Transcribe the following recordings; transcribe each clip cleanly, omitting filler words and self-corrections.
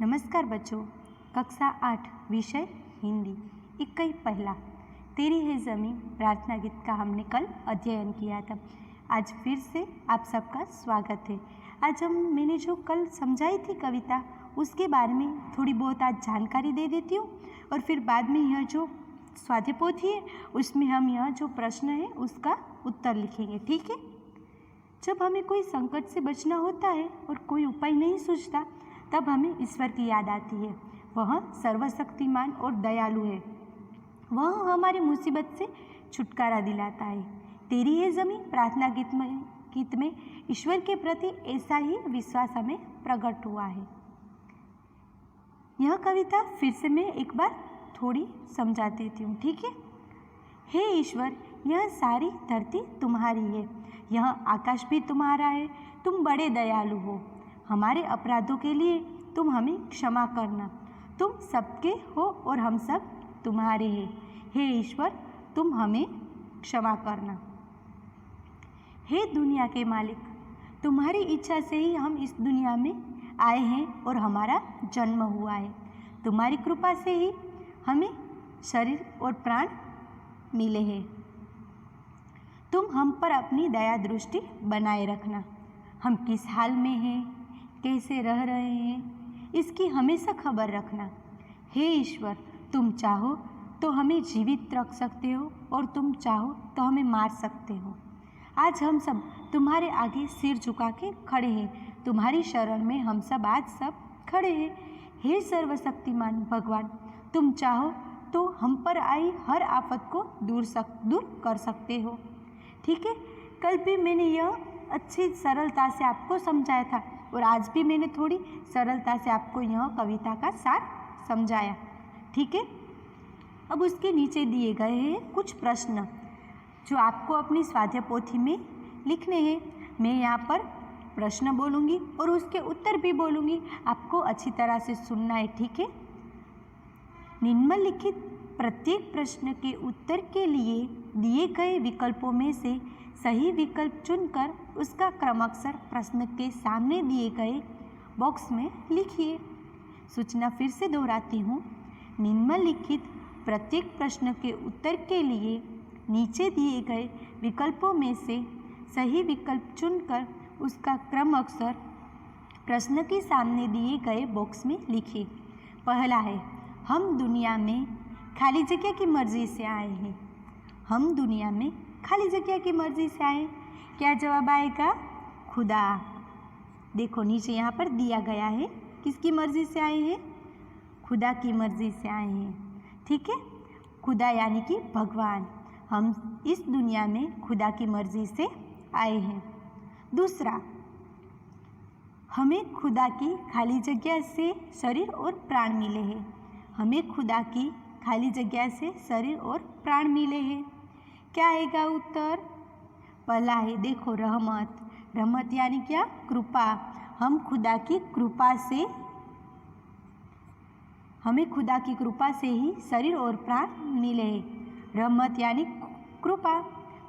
नमस्कार बच्चों। कक्षा 8 विषय हिंदी इकाई पहला तेरी है ज़मीं प्रार्थना गीत का हमने कल अध्ययन किया था। आज फिर से आप सबका स्वागत है। आज मैंने जो कल समझाई थी कविता उसके बारे में थोड़ी बहुत आज जानकारी दे देती हूँ और फिर बाद में यह जो स्वाध्याय पोथी है उसमें हम यह जो प्रश्न है उसका उत्तर लिखेंगे। ठीक है। जब हमें कोई संकट से बचना होता है और कोई उपाय नहीं सूझता तब हमें ईश्वर की याद आती है। वह सर्वशक्तिमान और दयालु है। वह हमारी मुसीबत से छुटकारा दिलाता है। तेरी है ज़मीं प्रार्थना गीत में ईश्वर के प्रति ऐसा ही विश्वास हमें प्रकट हुआ है। यह कविता फिर से मैं एक बार थोड़ी समझा देती हूँ। ठीक है। हे ईश्वर, यह सारी धरती तुम्हारी है, यह आकाश भी तुम्हारा है। तुम बड़े दयालु हो। हमारे अपराधों के लिए तुम हमें क्षमा करना। तुम सबके हो और हम सब तुम्हारे हैं। हे ईश्वर, तुम हमें क्षमा करना। हे दुनिया के मालिक, तुम्हारी इच्छा से ही हम इस दुनिया में आए हैं और हमारा जन्म हुआ है। तुम्हारी कृपा से ही हमें शरीर और प्राण मिले हैं। तुम हम पर अपनी दया दृष्टि बनाए रखना। हम किस हाल में हैं, कैसे रह रहे हैं, इसकी हमेशा खबर रखना। हे ईश्वर, तुम चाहो तो हमें जीवित रख सकते हो और तुम चाहो तो हमें मार सकते हो। आज हम सब तुम्हारे आगे सिर झुका के खड़े हैं। तुम्हारी शरण में हम सब आज सब खड़े हैं। हे सर्वशक्तिमान भगवान, तुम चाहो तो हम पर आई हर आफत को दूर कर सकते हो। ठीक है। कल भी मैंने यह अच्छी सरलता से आपको समझाया था और आज भी मैंने थोड़ी सरलता से आपको यह कविता का सार समझाया। ठीक है। अब उसके नीचे दिए गए हैं कुछ प्रश्न जो आपको अपनी स्वाध्याय पोथी में लिखने हैं। मैं यहाँ पर प्रश्न बोलूँगी और उसके उत्तर भी बोलूँगी। आपको अच्छी तरह से सुनना है। ठीक है। निम्नलिखित प्रत्येक प्रश्न के उत्तर के लिए दिए गए विकल्पों में से सही विकल्प चुनकर उसका क्रमाक्षर प्रश्न के सामने दिए गए बॉक्स में लिखिए। सूचना फिर से दोहराती हूँ। निम्नलिखित प्रत्येक प्रश्न के उत्तर के लिए नीचे दिए गए विकल्पों में से सही विकल्प चुनकर उसका क्रमाक्षर प्रश्न के सामने दिए गए बॉक्स में लिखिए। पहला है, हम दुनिया में खाली जगह की मर्जी से आए हैं। हम दुनिया में खाली जगह की मर्जी से आए। क्या जवाब आएगा? खुदा। देखो नीचे यहाँ पर दिया गया है किसकी मर्जी से आए हैं? खुदा की मर्जी से आए हैं। ठीक है। खुदा यानी कि भगवान। हम इस दुनिया में खुदा की मर्जी से आए हैं। दूसरा, हमें खुदा की खाली जगह से शरीर और प्राण मिले हैं। हमें खुदा की खाली जगह से शरीर और प्राण मिले हैं। क्या आएगा उत्तर? पहला है, देखो रहमत। रहमत यानी क्या? कृपा। हमें खुदा की कृपा से ही शरीर और प्राण मिले हैं। रहमत यानी कृपा।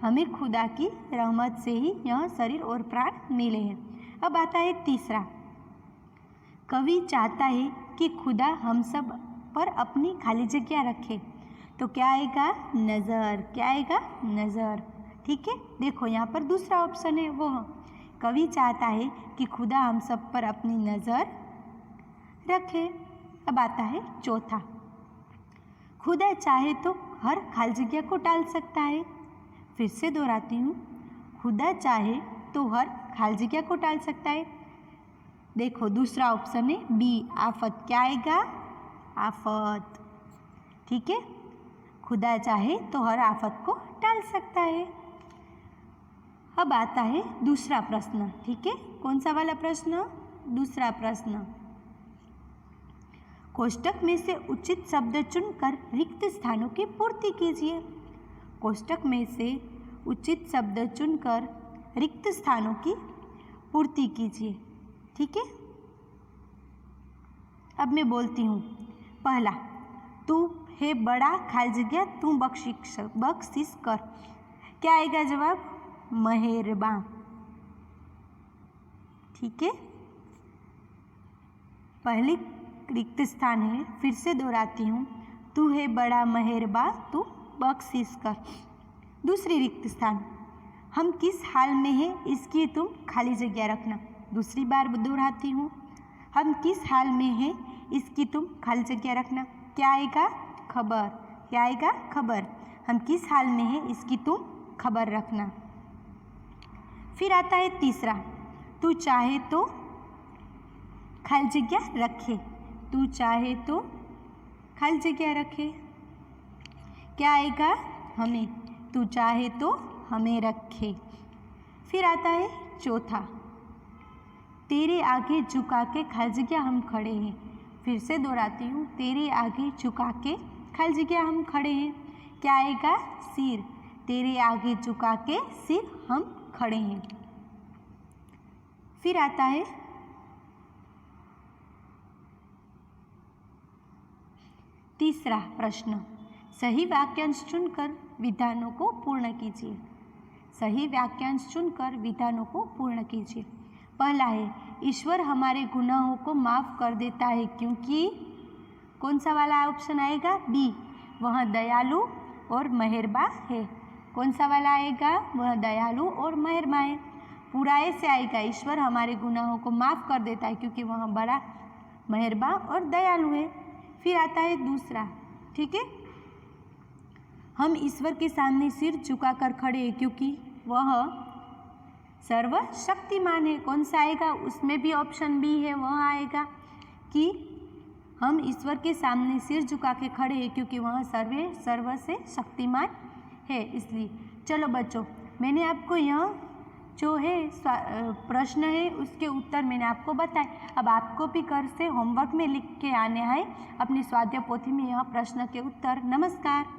हमें खुदा की रहमत से ही यह शरीर और प्राण मिले हैं। अब आता है तीसरा, कवि चाहता है कि खुदा हम सब पर अपनी खाली जगह रखे। तो क्या आएगा? नज़र। क्या आएगा? नज़र। ठीक है। देखो यहाँ पर दूसरा ऑप्शन है, वो कवि चाहता है कि खुदा हम सब पर अपनी नज़र रखे। अब आता है चौथा, खुदा चाहे तो हर खाली जगह को टाल सकता है। फिर से दोहराती हूँ, खुदा चाहे तो हर खाली जगह को टाल सकता है। देखो दूसरा ऑप्शन है बी, आफत। क्या आएगा? आफत। ठीक है। खुदा चाहे तो हर आफत को टाल सकता है। अब आता है दूसरा प्रश्न। ठीक है। कौन सा वाला प्रश्न? दूसरा प्रश्न, कोष्टक में से उचित शब्द चुनकर रिक्त स्थानों की पूर्ति कीजिए। कोष्टक में से उचित शब्द चुनकर रिक्त स्थानों की पूर्ति कीजिए। ठीक है। अब मैं बोलती हूँ। पहला, तू है बड़ा खाली जगह, तू बख्शिश कर। क्या आएगा जवाब? मेहरबान। ठीक है। पहली रिक्त स्थान है, फिर से दोहराती हूँ, तू है बड़ा मेहरबा तू बख्शिश कर। दूसरी रिक्त स्थान, हम किस हाल में हैं इसकी तुम खाली जगह रखना। दूसरी बार दोहराती हूँ, हम किस हाल में हैं इसकी तुम खाली जगह रखना। क्या आएगा? खबर। क्या आएगा? खबर। हम किस हाल में हैं इसकी तुम खबर रखना। फिर आता है तीसरा, तू चाहे तो खाली जगह रखे। तू चाहे तो खाली जगह रखे। क्या आएगा? हमें। तू चाहे तो हमें रखे। फिर आता है चौथा, तेरे आगे झुका के खाली जगह हम खड़े हैं। फिर से दोहराती हूँ, तेरे आगे झुका के खाली जगह हम खड़े हैं। क्या आएगा? सिर। तेरे आगे झुका के सिर हम खड़े हैं। फिर आता है तीसरा प्रश्न, सही वाक्यांश चुनकर विधानों को पूर्ण कीजिए। सही वाक्यांश चुनकर विधानों को पूर्ण कीजिए। पहला है, ईश्वर हमारे गुनाहों को माफ़ कर देता है क्योंकि, कौन सा वाला ऑप्शन आएगा? बी, वह दयालु और मेहरबान है। कौन सा वाला आएगा? वह दयालु और मेहरबान है। पूरा ऐसे आएगा, ईश्वर हमारे गुनाहों को माफ़ कर देता है क्योंकि वह बड़ा मेहरबान और दयालु है। फिर आता है दूसरा, ठीक है, हम ईश्वर के सामने सिर झुकाकर खड़े हैं क्योंकि वह सर्वशक्तिमान है। कौन सा आएगा? उसमें भी ऑप्शन बी है, वह आएगा कि हम ईश्वर के सामने सिर झुका के खड़े हैं क्योंकि वह सर्व से शक्तिमान है, इसलिए। चलो बच्चों, मैंने आपको यह जो है प्रश्न है उसके उत्तर मैंने आपको बताए। अब आपको भी घर से होमवर्क में लिख के आने हैं अपनी स्वाध्याय पोथी में यह प्रश्न के उत्तर। नमस्कार।